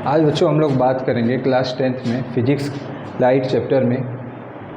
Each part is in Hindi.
आज बच्चों हम लोग बात करेंगे क्लास 10th में फिजिक्स लाइट चैप्टर में।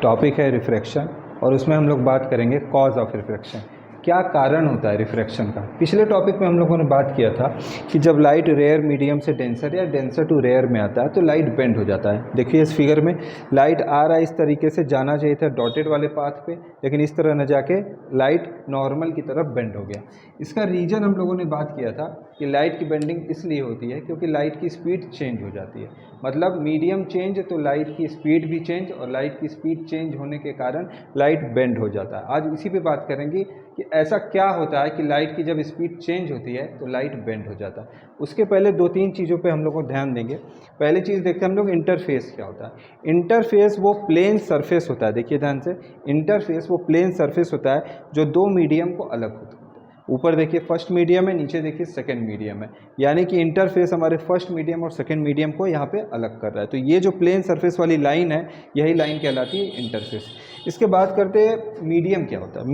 टॉपिक है रिफ्रैक्शन और उसमें हम लोग बात करेंगे कॉज ऑफ रिफ्रैक्शन, क्या कारण होता है रिफ्रैक्शन का। पिछले टॉपिक में हम लोगों ने बात किया था कि जब लाइट रेयर मीडियम से डेंसर या डेंसर टू रेयर में आता है तो लाइट बेंड हो जाता है। देखिए इस फिगर में लाइट आ रहा है, इस तरीके से जाना चाहिए था डॉटेड वाले पाथ पे, लेकिन इस तरह न जाके लाइट नॉर्मल की तरफ बेंड हो गया। इसका रीज़न हम लोगों ने बात किया था कि लाइट की बेंडिंग इसलिए होती है क्योंकि लाइट की स्पीड चेंज हो जाती है। मतलब मीडियम चेंज तो लाइट की स्पीड भी चेंज, और लाइट की स्पीड चेंज होने के कारण लाइट बेंड हो जाता है। आज इसी पे बात करेंगे कि ऐसा क्या होता है कि लाइट की जब स्पीड चेंज होती है तो लाइट बेंड हो जाता है। उसके पहले दो तीन चीज़ों पे हम लोग को ध्यान देंगे। पहली चीज़ देखते हैं हम लोग इंटरफेस क्या होता है। इंटरफेस वो प्लेन सरफेस होता है, देखिए ध्यान से, इंटरफेस वो प्लेन सरफेस होता है जो दो मीडियम को अलग होता है। ऊपर देखिए फर्स्ट मीडियम है, नीचे देखिए सेकंड मीडियम है, यानी कि इंटरफेस हमारे फर्स्ट मीडियम और सेकंड मीडियम को यहाँ पे अलग कर रहा है। तो ये जो प्लेन सरफेस वाली लाइन है यही लाइन कहलाती है इंटरफेस। इसके बाद करते हैं मीडियम क्या होता है।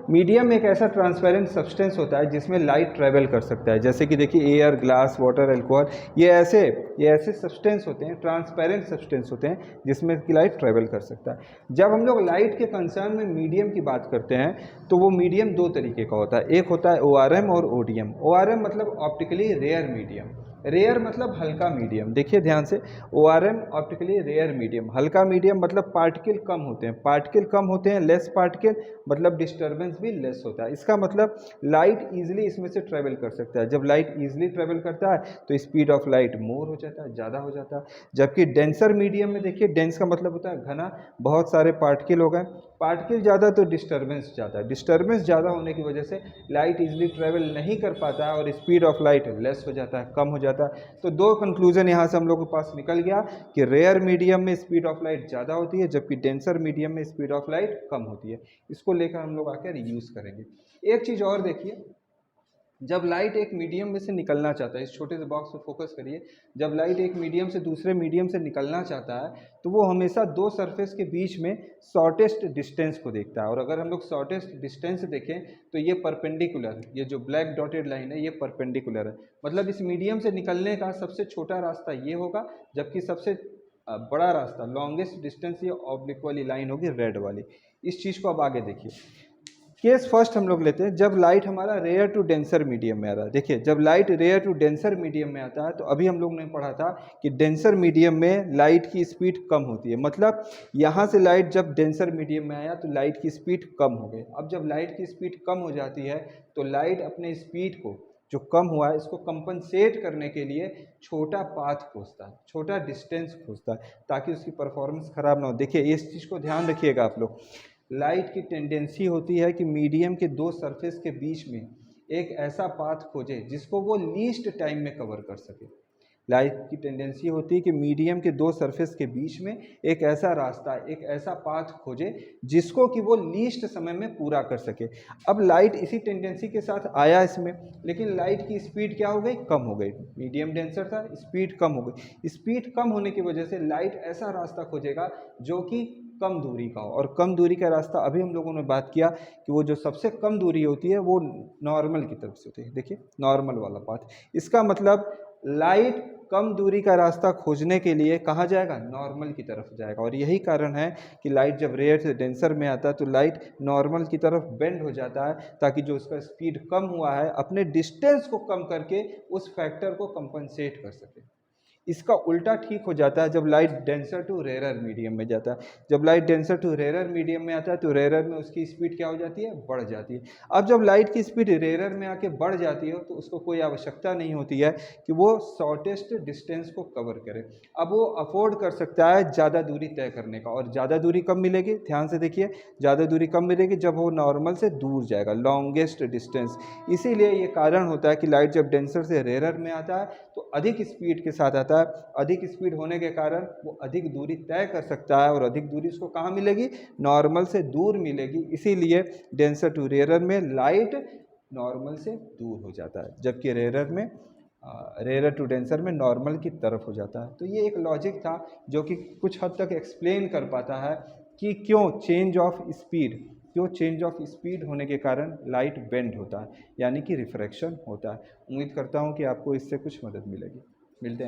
मीडियम एक ऐसा ट्रांसपेरेंट सब्सटेंस होता है जिसमें लाइट ट्रेवल कर सकता है। जैसे कि देखिए एयर, ग्लास, वाटर, अल्कोहल, ये ऐसे सब्सटेंस होते हैं, ट्रांसपेरेंट सब्सटेंस होते हैं जिसमें कि लाइट ट्रेवल कर सकता है। जब हम लोग लाइट के कंसर्न में मीडियम की बात करते हैं तो वो मीडियम दो तरीके का होता है। एक होता है ORM और ODM। ORM मतलब ऑप्टिकली रेयर मीडियम, रेयर मतलब हल्का मीडियम। देखिए ध्यान से, ORM ऑप्टिकली रेयर मीडियम, हल्का मीडियम मतलब पार्टिकल कम होते हैं, पार्टिकल कम होते हैं, लेस पार्टिकल मतलब डिस्टर्बेंस भी लेस होता है। इसका मतलब लाइट ईजिली इसमें से ट्रेवल कर सकता है। जब लाइट ईजिली ट्रेवल करता है तो स्पीड ऑफ लाइट मोर हो जाता है, ज़्यादा हो जाता है। जबकि डेंसर मीडियम में देखिए, डेंस का मतलब होता है घना, बहुत सारे पार्टिकल हो गए, पार्टिकल ज़्यादा तो डिस्टर्बेंस ज़्यादा, डिस्टर्बेंस ज़्यादा होने की वजह से लाइट इजीली ट्रेवल नहीं कर पाता है और स्पीड ऑफ लाइट लेस हो जाता है, कम हो जाता है। तो दो कंक्लूजन यहाँ से हम लोग के पास निकल गया कि रेयर मीडियम में स्पीड ऑफ लाइट ज़्यादा होती है जबकि डेंसर मीडियम में स्पीड ऑफ लाइट कम होती है। इसको लेकर हम लोग आकर यूज़ करेंगे। एक चीज़ और देखिए, जब लाइट एक मीडियम में से निकलना चाहता है, इस छोटे से बॉक्स पे फोकस करिए, जब लाइट एक मीडियम से दूसरे मीडियम से निकलना चाहता है तो वो हमेशा दो सरफेस के बीच में शॉर्टेस्ट डिस्टेंस को देखता है। और अगर हम लोग शॉर्टेस्ट डिस्टेंस देखें तो ये परपेंडिकुलर, ये जो ब्लैक डॉटेड लाइन है ये परपेंडिकुलर है, मतलब इस मीडियम से निकलने का सबसे छोटा रास्ता ये होगा, जबकि सबसे बड़ा रास्ता, लॉन्गेस्ट डिस्टेंस, ये ऑब्लिक वाली लाइन होगी, रेड वाली। इस चीज़ को अब आगे देखिए। केस फर्स्ट हम लोग लेते हैं जब लाइट हमारा रेयर टू डेंसर मीडियम में आ रहा है। देखिए जब light rare to denser medium में आता है तो अभी हम लोग ने पढ़ा था कि डेंसर मीडियम में लाइट की स्पीड कम होती है। मतलब यहाँ से लाइट जब डेंसर मीडियम में आया तो लाइट की स्पीड कम हो गई। अब जब लाइट की स्पीड कम हो जाती है तो लाइट अपने स्पीड को, जो कम हुआ है, इसको कंपनसेट करने के लिए छोटा पाथ खोजता है, छोटा डिस्टेंस खोजता है ताकि उसकी परफॉर्मेंस खराब ना हो। देखिए इस चीज़ को ध्यान रखिएगा आप लोग, लाइट की टेंडेंसी होती है कि मीडियम के दो सरफेस के बीच में एक ऐसा पाथ खोजे जिसको वो लीस्ट टाइम में कवर कर सके। लाइट की टेंडेंसी होती है कि मीडियम के दो सरफेस के बीच में एक ऐसा रास्ता, एक ऐसा पाथ खोजे जिसको कि वो लीस्ट समय में पूरा कर सके। अब लाइट इसी टेंडेंसी के साथ आया इसमें, लेकिन लाइट की स्पीड क्या हो गई, कम हो गई। मीडियम डेंसर था, स्पीड कम हो गई। स्पीड कम होने की वजह से लाइट ऐसा रास्ता खोजेगा जो कि कम दूरी का हो, और कम दूरी का रास्ता अभी हम लोगों ने बात किया कि वो जो सबसे कम दूरी होती है वो नॉर्मल की तरफ से होती है। देखिए नॉर्मल वाला पाथ, इसका मतलब लाइट कम दूरी का रास्ता खोजने के लिए कहाँ जाएगा, नॉर्मल की तरफ जाएगा। और यही कारण है कि लाइट जब रेयर से डेंसर में आता है तो लाइट नॉर्मल की तरफ बेंड हो जाता है ताकि जो उसका स्पीड कम हुआ है अपने डिस्टेंस को कम करके उस फैक्टर को कंपनसेट कर सके। इसका उल्टा ठीक हो जाता है जब light denser to rarer medium में जाता है। जब light denser to rarer medium में आता है तो रेरर में उसकी स्पीड क्या हो जाती है, बढ़ जाती है। अब जब लाइट की स्पीड रेरर में आके बढ़ जाती है तो उसको कोई आवश्यकता नहीं होती है कि वो शॉर्टेस्ट डिस्टेंस को कवर करे। अब वो अफोर्ड कर सकता है ज़्यादा दूरी तय करने का। और ज़्यादा दूरी कब मिलेगी, ध्यान से देखिए, ज़्यादा दूरी कब मिलेगी, जब वो नॉर्मल से दूर जाएगा, लॉन्गेस्ट डिस्टेंस। इसीलिए ये कारण होता है कि लाइट जब डेंसर से रेरर में आता है तो अधिक स्पीड के साथ आता है। अधिक स्पीड होने के कारण वो अधिक दूरी तय कर सकता है, और अधिक दूरी उसको कहाँ मिलेगी, नॉर्मल से दूर मिलेगी। इसीलिए डेंसर टू रेरर में लाइट नॉर्मल से दूर हो जाता है, जबकि रेरर टू डेंसर में नॉर्मल की तरफ हो जाता है। तो ये एक लॉजिक था जो कि कुछ हद तक एक्सप्लेन कर पाता है कि क्यों चेंज ऑफ स्पीड होने के कारण लाइट बेंड होता है, यानी कि रिफ्रैक्शन होता है। उम्मीद करता हूँ कि आपको इससे कुछ मदद मिलेगी। मिलते हैं।